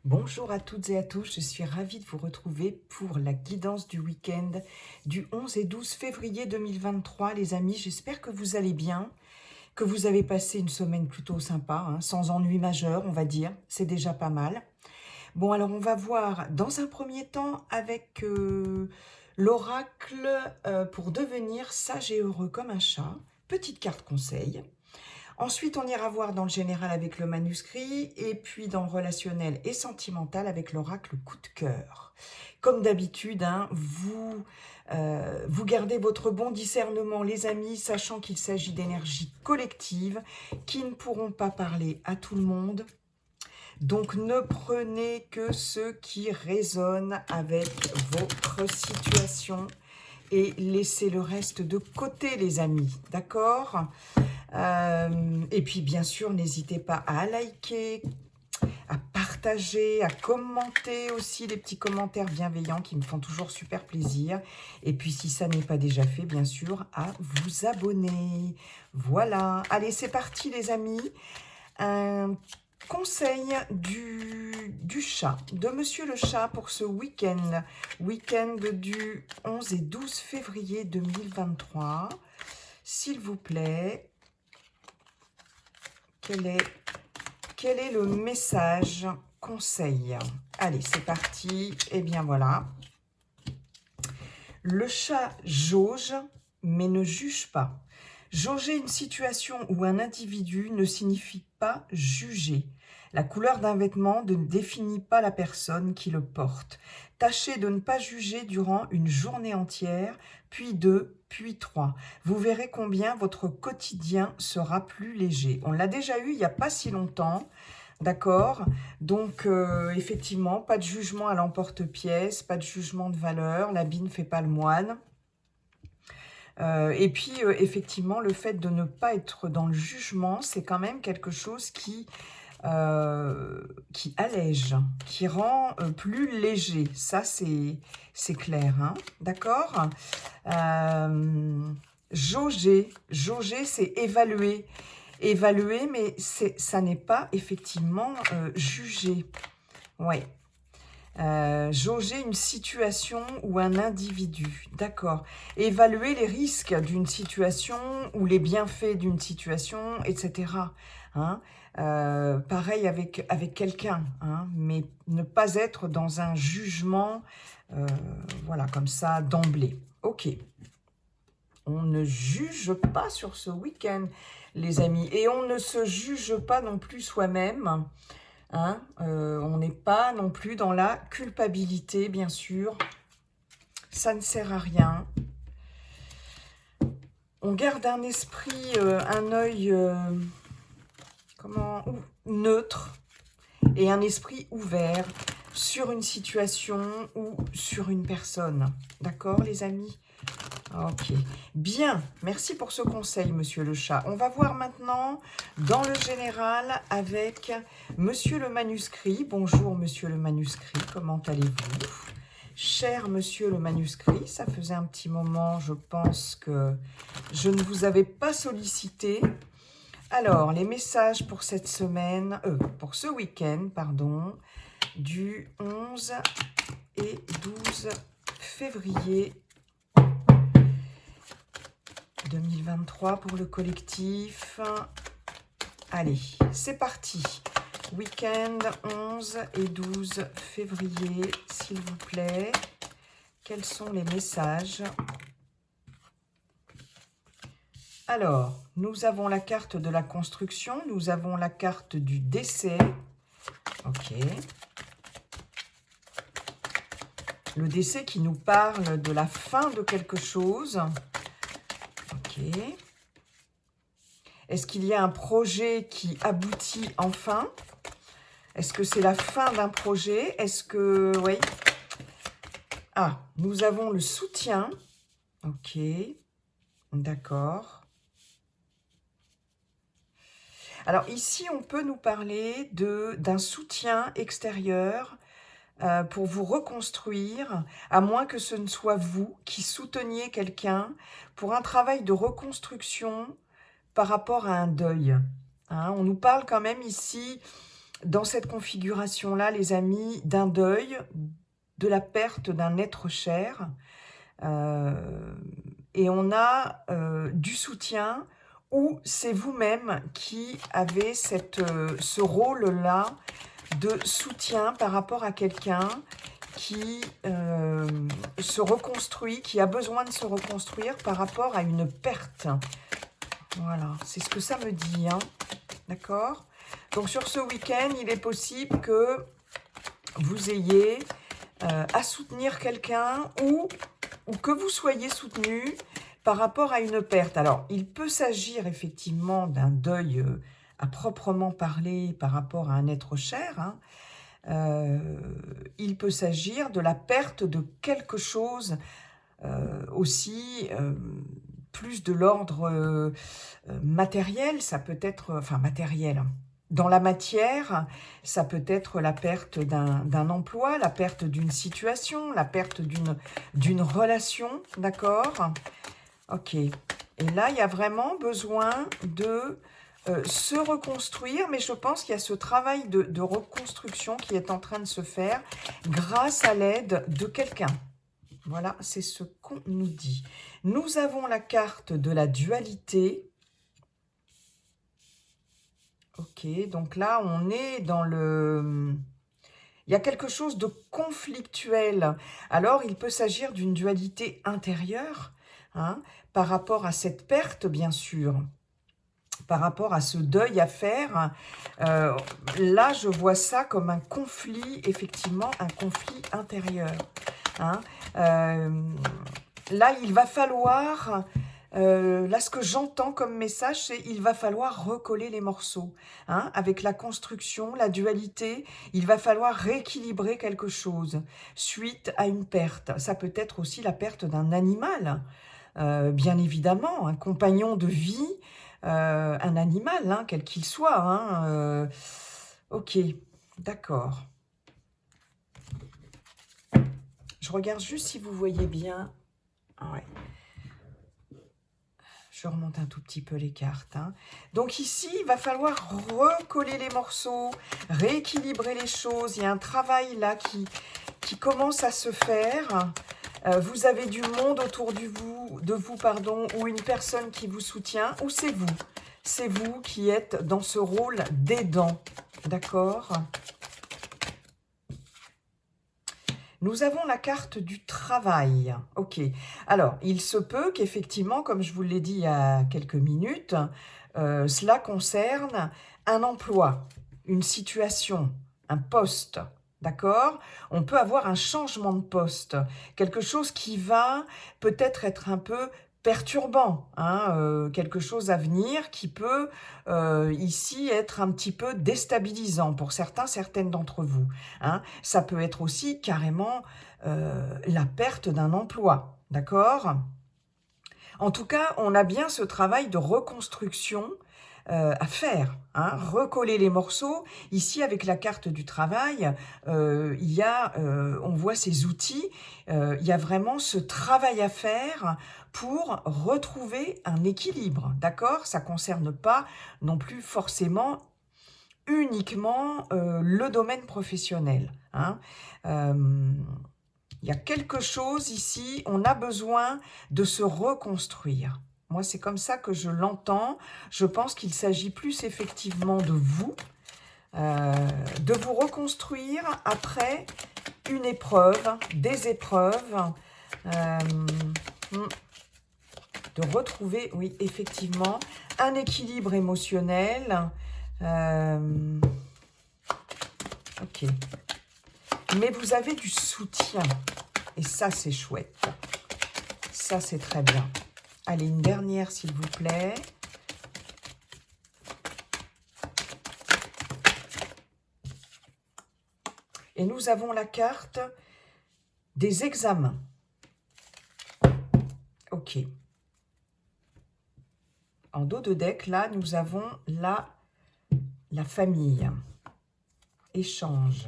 Bonjour à toutes et à tous, je suis ravie de vous retrouver pour la guidance du week-end du 11 et 12 février 2023. Les amis, j'espère que vous allez bien, que vous avez passé une semaine plutôt sympa, sans ennui majeur, on va dire, c'est déjà pas mal. Bon, alors on va voir dans un premier temps avec l'oracle pour devenir sage et heureux comme un chat. Petite carte conseil. Ensuite, on ira voir dans le général avec le manuscrit et puis dans le relationnel et sentimental avec l'oracle coup de cœur. Comme d'habitude, vous gardez votre bon discernement, les amis, sachant qu'il s'agit d'énergies collectives qui ne pourront pas parler à tout le monde. Donc, ne prenez que ceux qui résonnent avec votre situation et laissez le reste de côté, les amis, d'accord ? Et puis, bien sûr, n'hésitez pas à liker, à partager, à commenter aussi les petits commentaires bienveillants qui me font toujours super plaisir. Et puis, si ça n'est pas déjà fait, bien sûr, à vous abonner. Voilà. Allez, c'est parti, les amis. Un conseil du chat, de Monsieur le Chat pour ce week-end. Week-end du 11 et 12 février 2023. S'il vous plaît, quel est le message conseil? Allez, c'est parti. Eh bien, voilà. Le chat jauge, mais ne juge pas. Jauger une situation ou un individu ne signifie pas juger. La couleur d'un vêtement ne définit pas la personne qui le porte. Tâchez de ne pas juger durant une journée entière, puis deux, puis trois. Vous verrez combien votre quotidien sera plus léger. On l'a déjà eu il n'y a pas si longtemps, d'accord? Donc, effectivement, pas de jugement à l'emporte-pièce, pas de jugement de valeur, l'habit ne fait pas le moine. Et puis, effectivement, le fait de ne pas être dans le jugement, c'est quand même quelque chose qui allège, qui rend plus léger. Ça, c'est clair, hein, d'accord? Jauger, c'est évaluer. Évaluer, mais ça n'est pas effectivement juger. Ouais. Jauger une situation ou un individu, d'accord. Évaluer les risques d'une situation ou les bienfaits d'une situation, etc. Hein. Pareil avec quelqu'un, hein, mais ne pas être dans un jugement, voilà, comme ça, d'emblée. Ok. On ne juge pas sur ce week-end, les amis, et on ne se juge pas non plus soi-même. Hein, on n'est pas non plus dans la culpabilité, bien sûr. Ça ne sert à rien. On garde un esprit, un œil neutre et un esprit ouvert sur une situation ou sur une personne. D'accord, les amis? Ok, bien, merci pour ce conseil, Monsieur le Chat. On va voir maintenant dans le général avec Monsieur le Manuscrit. Bonjour, Monsieur le Manuscrit, comment allez-vous? Cher Monsieur le Manuscrit, ça faisait un petit moment, je pense que je ne vous avais pas sollicité. Alors, les messages pour cette semaine, pour ce week-end, pardon, du 11 et 12 février 2023 pour le collectif. Allez, c'est parti. Week-end 11 et 12 février, s'il vous plaît. Quels sont les messages? Alors, nous avons la carte de la construction, nous avons la carte du décès. Ok. Le décès qui nous parle de la fin de quelque chose. Ok. Est-ce qu'il y a un projet qui aboutit enfin? Est-ce que c'est la fin d'un projet? Est-ce que... Oui. Ah, nous avons le soutien. Ok. D'accord. Alors ici, on peut nous parler d'un soutien extérieur pour vous reconstruire, à moins que ce ne soit vous qui souteniez quelqu'un pour un travail de reconstruction par rapport à un deuil. Hein, on nous parle quand même ici dans cette configuration-là, les amis, d'un deuil, de la perte d'un être cher. Et on a du soutien, ou c'est vous-même qui avez ce rôle-là de soutien par rapport à quelqu'un qui se reconstruit, qui a besoin de se reconstruire par rapport à une perte. Voilà, c'est ce que ça me dit, hein. D'accord? Donc sur ce week-end, il est possible que vous ayez à soutenir quelqu'un ou que vous soyez soutenu par rapport à une perte. Alors, il peut s'agir effectivement d'un deuil à proprement parler par rapport à un être cher, hein. Il peut s'agir de la perte de quelque chose aussi, plus de l'ordre matériel, ça peut être, enfin matériel, hein. Dans la matière, ça peut être la perte d'un emploi, la perte d'une situation, la perte d'une relation, d'accord? Ok. Et là, il y a vraiment besoin de se reconstruire, mais je pense qu'il y a ce travail de reconstruction qui est en train de se faire grâce à l'aide de quelqu'un. Voilà, c'est ce qu'on nous dit. Nous avons la carte de la dualité. Ok, donc là, on est dans le... Il y a quelque chose de conflictuel. Alors, il peut s'agir d'une dualité intérieure, hein, par rapport à cette perte, bien sûr, par rapport à ce deuil à faire. Là, je vois ça comme un conflit, effectivement, un conflit intérieur, hein. Là, il va falloir... là, ce que j'entends comme message, c'est il va falloir recoller les morceaux, hein, avec la construction, la dualité. Il va falloir rééquilibrer quelque chose suite à une perte. Ça peut être aussi la perte d'un animal, bien évidemment, un compagnon de vie, un animal, hein, quel qu'il soit, hein, ok, d'accord. Je regarde juste si vous voyez bien. Ouais. Je remonte un tout petit peu les cartes, hein. Donc ici, il va falloir recoller les morceaux, rééquilibrer les choses. Il y a un travail là qui commence à se faire. Vous avez du monde autour de vous, pardon, ou une personne qui vous soutient, ou c'est vous. C'est vous qui êtes dans ce rôle d'aidant, d'accord ? Nous avons la carte du travail. Ok. Alors, il se peut qu'effectivement, comme je vous l'ai dit il y a quelques minutes, cela concerne un emploi, une situation, un poste. D'accord? On peut avoir un changement de poste, quelque chose qui va peut-être être un peu perturbant, hein, quelque chose à venir qui peut ici être un petit peu déstabilisant pour certains, certaines d'entre vous, hein. Ça peut être aussi carrément la perte d'un emploi, d'accord? En tout cas, on a bien ce travail de reconstruction à faire, hein, recoller les morceaux. Ici, avec la carte du travail, il y a, on voit ces outils, il y a vraiment ce travail à faire pour retrouver un équilibre, d'accord? Ça ne concerne pas non plus forcément uniquement le domaine professionnel, hein. Il y a quelque chose ici, on a besoin de se reconstruire. Moi, c'est comme ça que je l'entends. Je pense qu'il s'agit plus effectivement de vous reconstruire après une épreuve, des épreuves, de retrouver, oui, effectivement, un équilibre émotionnel. Ok. Mais vous avez du soutien. Et ça, c'est chouette. Ça, c'est très bien. Allez, une dernière, s'il vous plaît. Et nous avons la carte des examens. Ok. En dos de deck, là, nous avons la famille. Échange.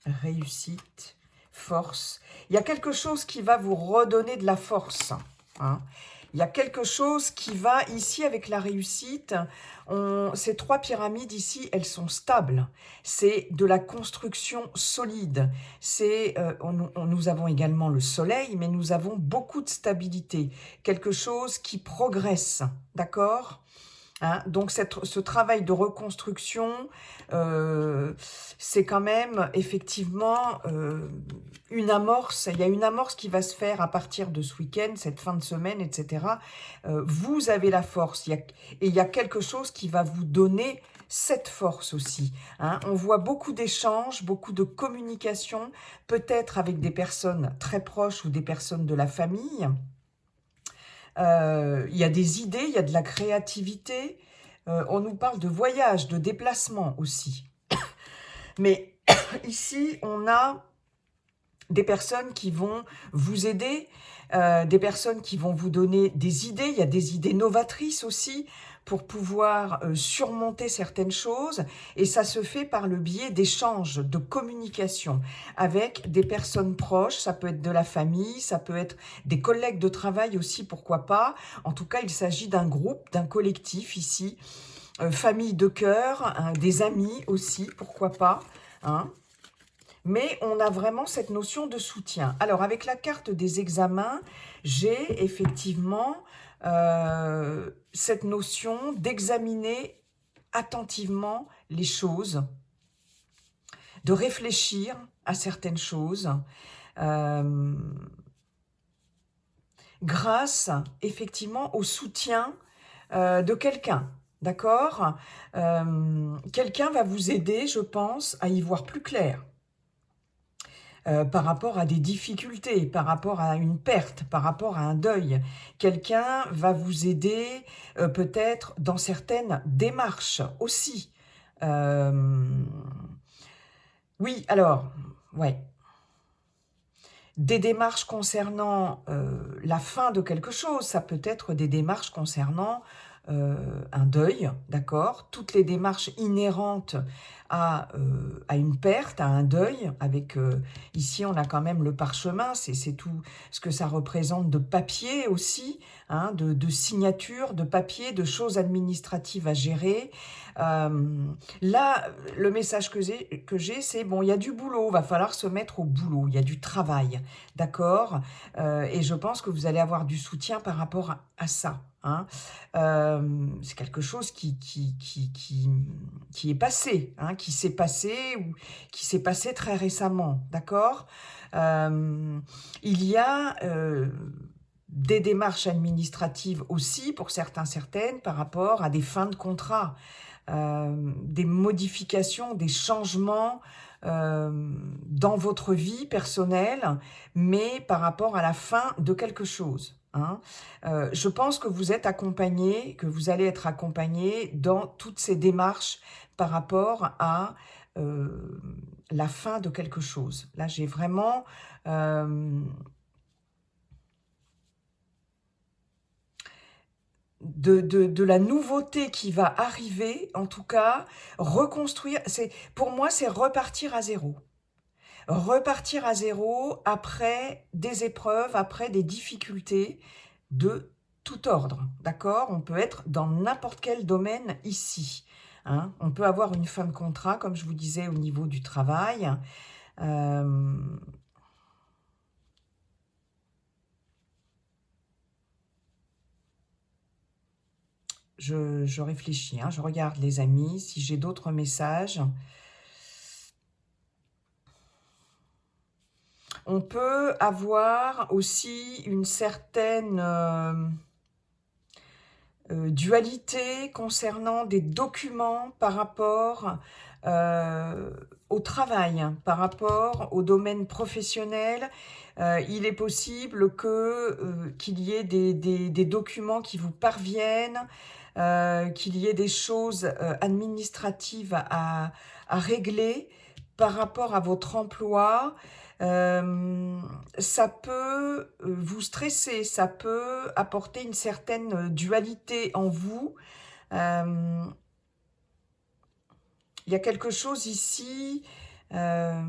Réussite. Force. Il y a quelque chose qui va vous redonner de la force, hein. Il y a quelque chose qui va ici avec la réussite. Ces 3 pyramides ici, elles sont stables. C'est de la construction solide. Nous avons également le soleil, mais nous avons beaucoup de stabilité. Quelque chose qui progresse, d'accord ? Hein, donc ce travail de reconstruction, c'est quand même effectivement une amorce. Il y a une amorce qui va se faire à partir de ce week-end, cette fin de semaine, etc. Vous avez la force et il y a quelque chose qui va vous donner cette force aussi. Hein. On voit beaucoup d'échanges, beaucoup de communication, peut-être avec des personnes très proches ou des personnes de la famille. Il y a des idées, il y a de la créativité. On nous parle de voyage, de déplacement aussi. Mais ici, on a des personnes qui vont vous aider, des personnes qui vont vous donner des idées. Il y a des idées novatrices aussi pour pouvoir surmonter certaines choses. Et ça se fait par le biais d'échanges, de communication avec des personnes proches. Ça peut être de la famille, ça peut être des collègues de travail aussi, pourquoi pas. En tout cas, il s'agit d'un groupe, d'un collectif ici. Famille de cœur, hein, des amis aussi, pourquoi pas. Hein. Mais on a vraiment cette notion de soutien. Alors, avec la carte des examens, j'ai effectivement cette notion d'examiner attentivement les choses, de réfléchir à certaines choses, grâce effectivement au soutien de quelqu'un. D'accord ? Quelqu'un va vous aider, je pense, à y voir plus clair. Par rapport à des difficultés, par rapport à une perte, par rapport à un deuil. Quelqu'un va vous aider peut-être dans certaines démarches aussi. Oui, alors, ouais. Des démarches concernant la fin de quelque chose, ça peut être des démarches concernant un deuil, d'accord ? Toutes les démarches inhérentes à une perte, à un deuil, avec ici on a quand même le parchemin, c'est tout ce que ça représente de papier aussi, hein, de signatures, de papier, de choses administratives à gérer. Là, le message que j'ai, c'est bon, il y a du boulot, va falloir se mettre au boulot, il y a du travail, d'accord ? Et je pense que vous allez avoir du soutien par rapport à ça. Hein. C'est quelque chose qui est passé, hein, qui s'est passé ou qui s'est passé très récemment, d'accord ? Il y a des démarches administratives aussi, pour certaines, par rapport à des fins de contrat, des modifications, des changements dans votre vie personnelle, mais par rapport à la fin de quelque chose. Hein. Je pense que vous êtes accompagné, que vous allez être accompagné dans toutes ces démarches par rapport à la fin de quelque chose. Là, j'ai vraiment de la nouveauté qui va arriver, en tout cas, reconstruire. Pour moi, c'est repartir à zéro. Repartir à zéro après des épreuves, après des difficultés de tout ordre, d'accord ? On peut être dans n'importe quel domaine ici. Hein. On peut avoir une fin de contrat, comme je vous disais, au niveau du travail. Je réfléchis, hein, je regarde les amis, si j'ai d'autres messages. On peut avoir aussi une certaine dualité concernant des documents par rapport au travail, par rapport au domaine professionnel. Il est possible qu'il y ait des documents qui vous parviennent, qu'il y ait des choses administratives à régler par rapport à votre emploi. Ça peut vous stresser, ça peut apporter une certaine dualité en vous. Il y a quelque chose ici ouais,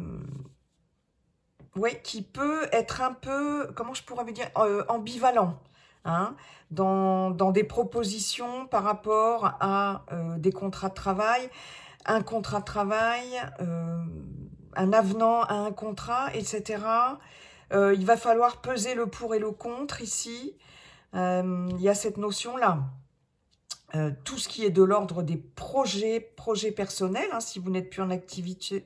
qui peut être un peu, comment je pourrais vous dire, ambivalent. hein, dans des propositions par rapport à des contrats de travail, un contrat de travail, un avenant à un contrat, etc. Il va falloir peser le pour et le contre ici. Il y a cette notion-là. Tout ce qui est de l'ordre des projets personnels, hein, si vous n'êtes plus en activité,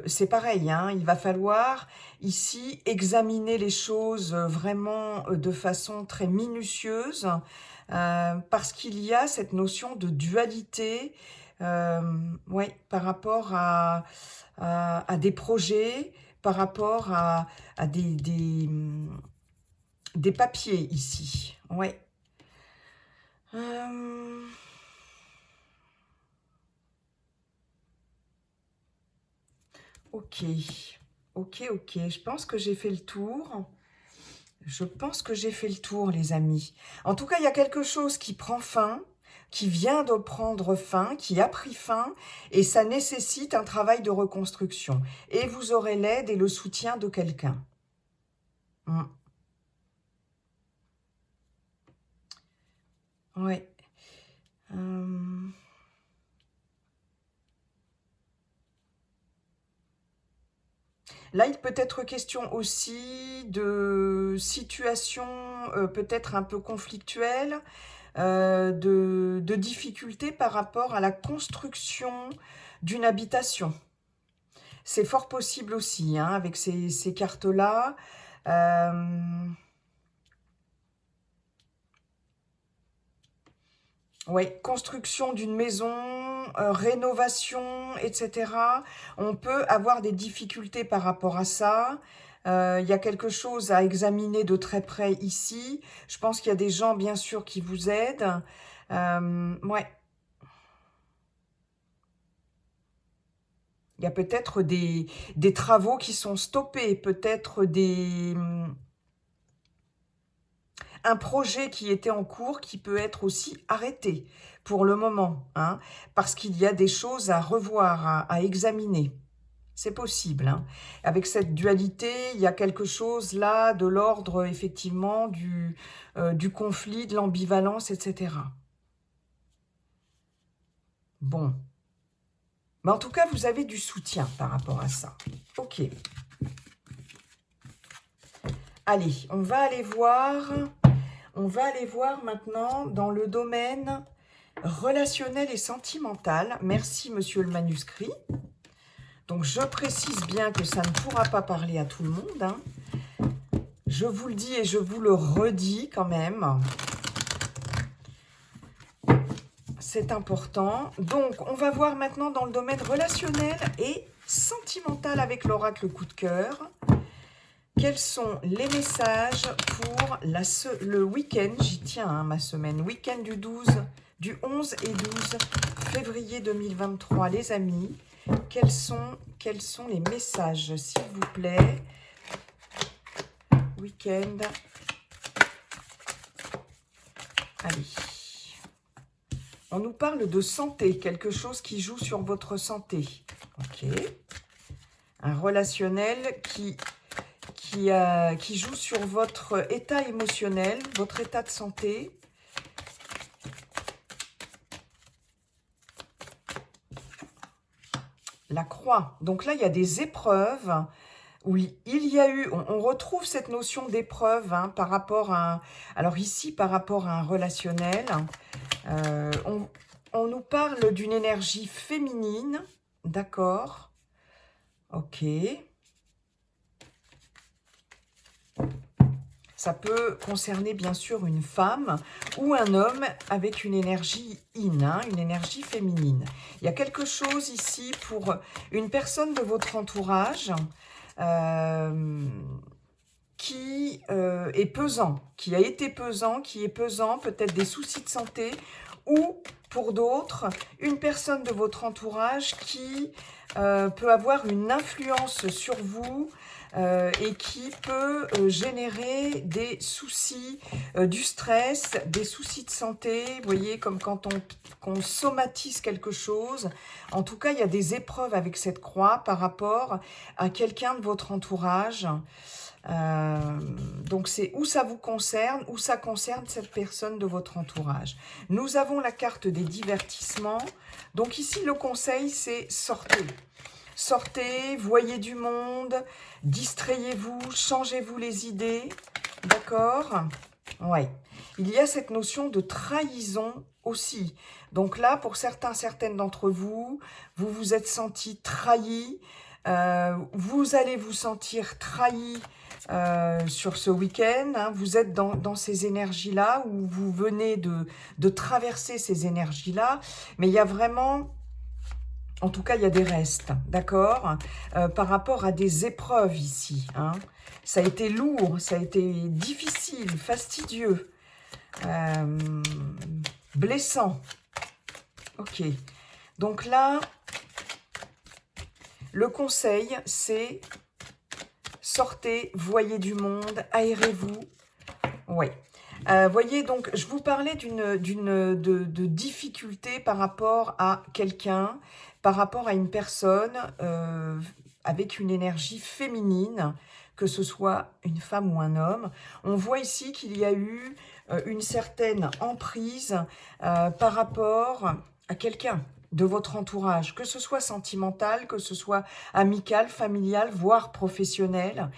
c'est pareil, hein, il va falloir ici examiner les choses vraiment de façon très minutieuse, parce qu'il y a cette notion de dualité, ouais, par rapport à des projets, par rapport à des papiers ici. Ouais. Ok. Ok, ok. Je pense que j'ai fait le tour. Je pense que j'ai fait le tour, les amis. En tout cas, il y a quelque chose qui prend fin, qui vient de prendre fin, qui a pris fin, et ça nécessite un travail de reconstruction. Et vous aurez l'aide et le soutien de quelqu'un. Ouais. Là, il peut être question aussi de situations peut-être un peu conflictuelles, de difficultés par rapport à la construction d'une habitation. C'est fort possible aussi, hein, avec ces cartes-là. Oui, construction d'une maison, rénovation, etc. On peut avoir des difficultés par rapport à ça. Il y a quelque chose à examiner de très près ici. Je pense qu'il y a des gens, bien sûr, qui vous aident. Ouais. Il y a peut-être des travaux qui sont stoppés, peut-être un projet qui était en cours qui peut être aussi arrêté pour le moment, hein, parce qu'il y a des choses à revoir, à examiner. C'est possible, hein. Avec cette dualité, il y a quelque chose là de l'ordre, effectivement, du conflit, de l'ambivalence, etc. Bon. Mais en tout cas, vous avez du soutien par rapport à ça. Ok. Allez, on va aller voir maintenant dans le domaine relationnel et sentimental. Merci, monsieur le manuscrit. Donc, je précise bien que ça ne pourra pas parler à tout le monde, hein. Je vous le dis et je vous le redis quand même. C'est important. Donc, on va voir maintenant dans le domaine relationnel et sentimental avec l'oracle coup de cœur. Quels sont les messages pour le week-end? J'y tiens, hein, ma semaine. Week-end du 11 et 12 février 2023, les amis. Quels sont les messages, s'il vous plaît? Week-end. Allez. On nous parle de santé, quelque chose qui joue sur votre santé. Ok. Un relationnel qui joue sur votre état émotionnel, votre état de santé. La croix. Donc là, il y a des épreuves où il y a eu... On retrouve cette notion d'épreuve, hein, par rapport à... Alors ici, par rapport à un relationnel, on nous parle d'une énergie féminine. D'accord. Ok. Ça peut concerner bien sûr une femme ou un homme avec une énergie yin, hein, une énergie féminine. Il y a quelque chose ici pour une personne de votre entourage qui est pesant, qui a été pesant, qui est pesant, peut-être des soucis de santé, ou pour d'autres, une personne de votre entourage qui peut avoir une influence sur vous, et qui peut générer des soucis, du stress, des soucis de santé, vous voyez, comme quand on somatise quelque chose. En tout cas, il y a des épreuves avec cette croix par rapport à quelqu'un de votre entourage. Donc c'est où ça vous concerne, ou ça concerne cette personne de votre entourage. Nous avons la carte des divertissements. Donc ici, le conseil, c'est sortez. Sortez, voyez du monde, distrayez-vous, changez-vous les idées. D'accord? Ouais. Il y a cette notion de trahison aussi. Donc là, pour certaines d'entre vous, vous vous êtes senti trahi. Vous allez vous sentir trahi sur ce week-end. Hein. Vous êtes dans ces énergies-là, ou vous venez de traverser ces énergies-là. Mais il y a vraiment... En tout cas, il y a des restes, d'accord, par rapport à des épreuves ici. Hein. Ça a été lourd, ça a été difficile, fastidieux, blessant. Ok. Donc là, le conseil, c'est sortez, voyez du monde, aérez-vous. Oui. Voyez, donc, je vous parlais de difficulté par rapport à quelqu'un, par rapport à une personne avec une énergie féminine, que ce soit une femme ou un homme. On voit ici qu'il y a eu une certaine emprise par rapport à quelqu'un de votre entourage, que ce soit sentimental, que ce soit amical, familial, voire professionnel.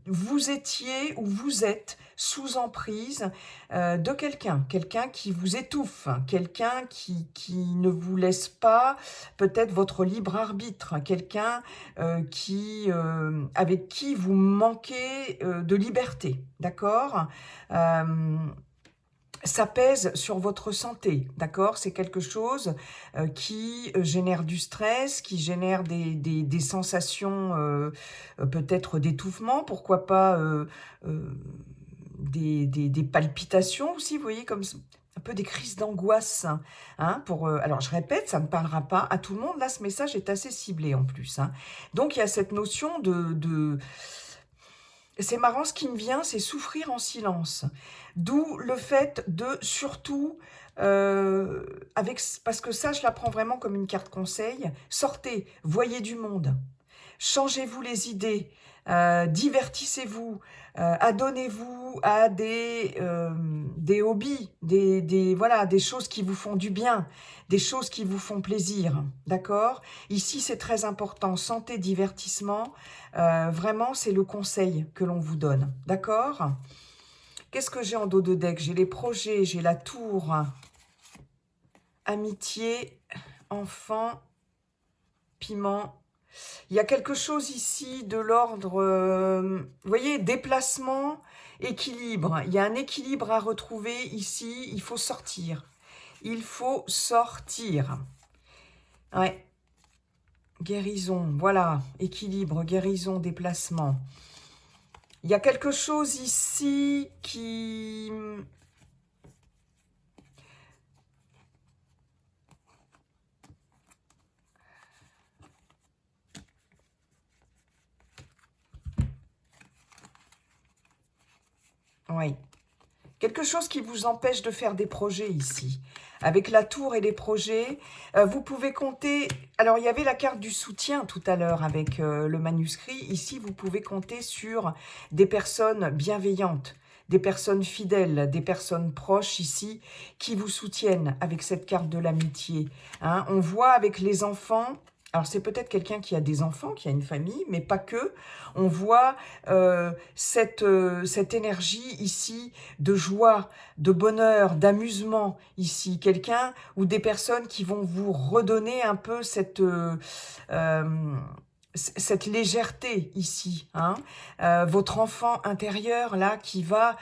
Vous étiez ou vous êtes sous emprise de quelqu'un qui vous étouffe, quelqu'un qui ne vous laisse pas peut-être votre libre arbitre, quelqu'un avec qui vous manquez de liberté, d'accord? Ça pèse sur votre santé, d'accord? C'est quelque chose qui génère du stress, qui génère des sensations peut-être d'étouffement, pourquoi pas des palpitations aussi, vous voyez, comme un peu des crises d'angoisse. Hein, alors, je répète, ça ne parlera pas à tout le monde. Là, ce message est assez ciblé en plus. Hein. Donc, il y a cette notion de... C'est marrant, ce qui me vient, c'est souffrir en silence. D'où le fait de surtout, parce que ça, je la prends vraiment comme une carte conseil, sortez, voyez du monde, changez-vous les idées, divertissez-vous, adonnez-vous à des hobbies, voilà, des choses qui vous font du bien, des choses qui vous font plaisir, d'accord? Ici, c'est très important, santé, divertissement, vraiment, c'est le conseil que l'on vous donne, d'accord? Qu'est-ce que j'ai en dos de deck? J'ai les projets, j'ai la tour, amitié, enfant, piment. Il y a quelque chose ici de l'ordre, vous voyez, déplacement, équilibre. Il y a un équilibre à retrouver ici, il faut sortir. Il faut sortir. Ouais. Guérison, voilà, équilibre, guérison, déplacement. Il y a quelque chose ici qui... Oui. Quelque chose qui vous empêche de faire des projets ici. Avec la tour et les projets, vous pouvez compter... Alors, il y avait la carte du soutien tout à l'heure avec le manuscrit. Ici, vous pouvez compter sur des personnes bienveillantes, des personnes fidèles, des personnes proches ici qui vous soutiennent avec cette carte de l'amitié. Hein. On voit avec les enfants... Alors, c'est peut-être quelqu'un qui a des enfants, qui a une famille, mais pas que. On voit cette énergie ici de joie, de bonheur, d'amusement ici. Quelqu'un ou des personnes qui vont vous redonner un peu cette légèreté ici. Hein. Votre enfant intérieur, là, qui va...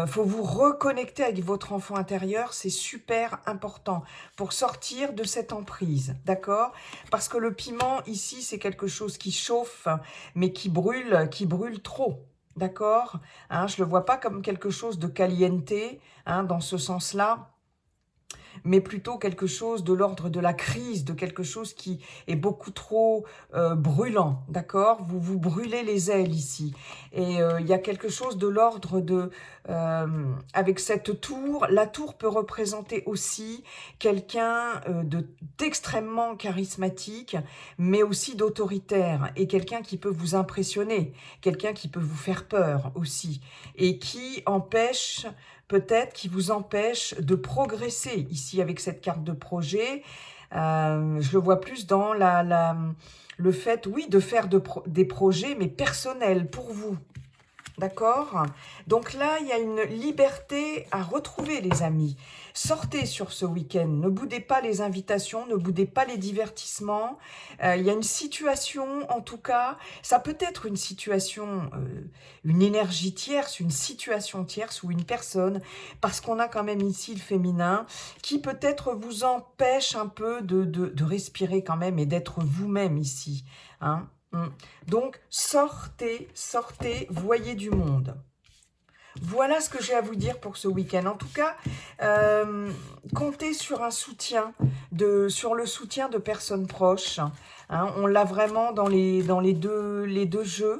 faut vous reconnecter avec votre enfant intérieur, c'est super important pour sortir de cette emprise, d'accord? Parce que le piment, ici, c'est quelque chose qui chauffe, mais qui brûle trop, d'accord? Hein, je ne le vois pas comme quelque chose de caliente, hein, dans ce sens-là. mais plutôt quelque chose de l'ordre de la crise, de quelque chose qui est beaucoup trop brûlant, d'accord? Vous vous brûlez les ailes ici. Et il y a quelque chose de l'ordre de... avec cette tour, la tour peut représenter aussi quelqu'un d'extrêmement charismatique, mais aussi d'autoritaire, et quelqu'un qui peut vous impressionner, quelqu'un qui peut vous faire peur aussi, et qui empêche, peut-être, qui vous empêche de progresser ici avec cette carte de projet. Je le vois plus dans le fait, oui, de faire des projets, mais personnels pour vous. D'accord? Donc là, il y a une liberté à retrouver, les amis. Sortez sur ce week-end. Ne boudez pas les invitations, ne boudez pas les divertissements. Il y a une situation, en tout cas, ça peut être une situation, une énergie tierce, une situation tierce ou une personne, parce qu'on a quand même ici le féminin, qui peut-être vous empêche un peu de respirer quand même et d'être vous-même ici. Hein? Donc, sortez, sortez, voyez du monde. Voilà ce que j'ai à vous dire pour ce week-end. En tout cas, comptez sur un soutien, sur le soutien de personnes proches. Hein, on l'a vraiment dans les deux jeux,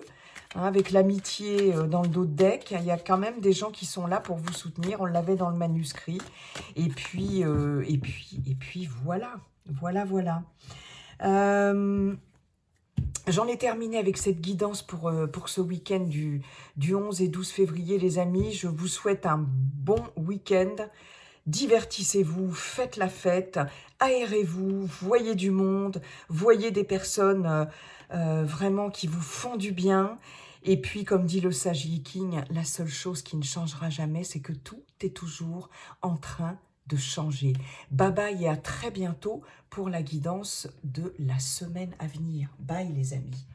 hein, avec l'amitié dans le dos de deck. Il y a quand même des gens qui sont là pour vous soutenir. On l'avait dans le manuscrit. Et puis voilà. Voilà. J'en ai terminé avec cette guidance pour ce week-end du 11 et 12 février, les amis. Je vous souhaite un bon week-end. Divertissez-vous, faites la fête, aérez-vous, voyez du monde, voyez des personnes vraiment qui vous font du bien. Et puis, comme dit le sage Yi King, la seule chose qui ne changera jamais, c'est que tout est toujours en train de changer. Bye bye et à très bientôt pour la guidance de la semaine à venir. Bye les amis.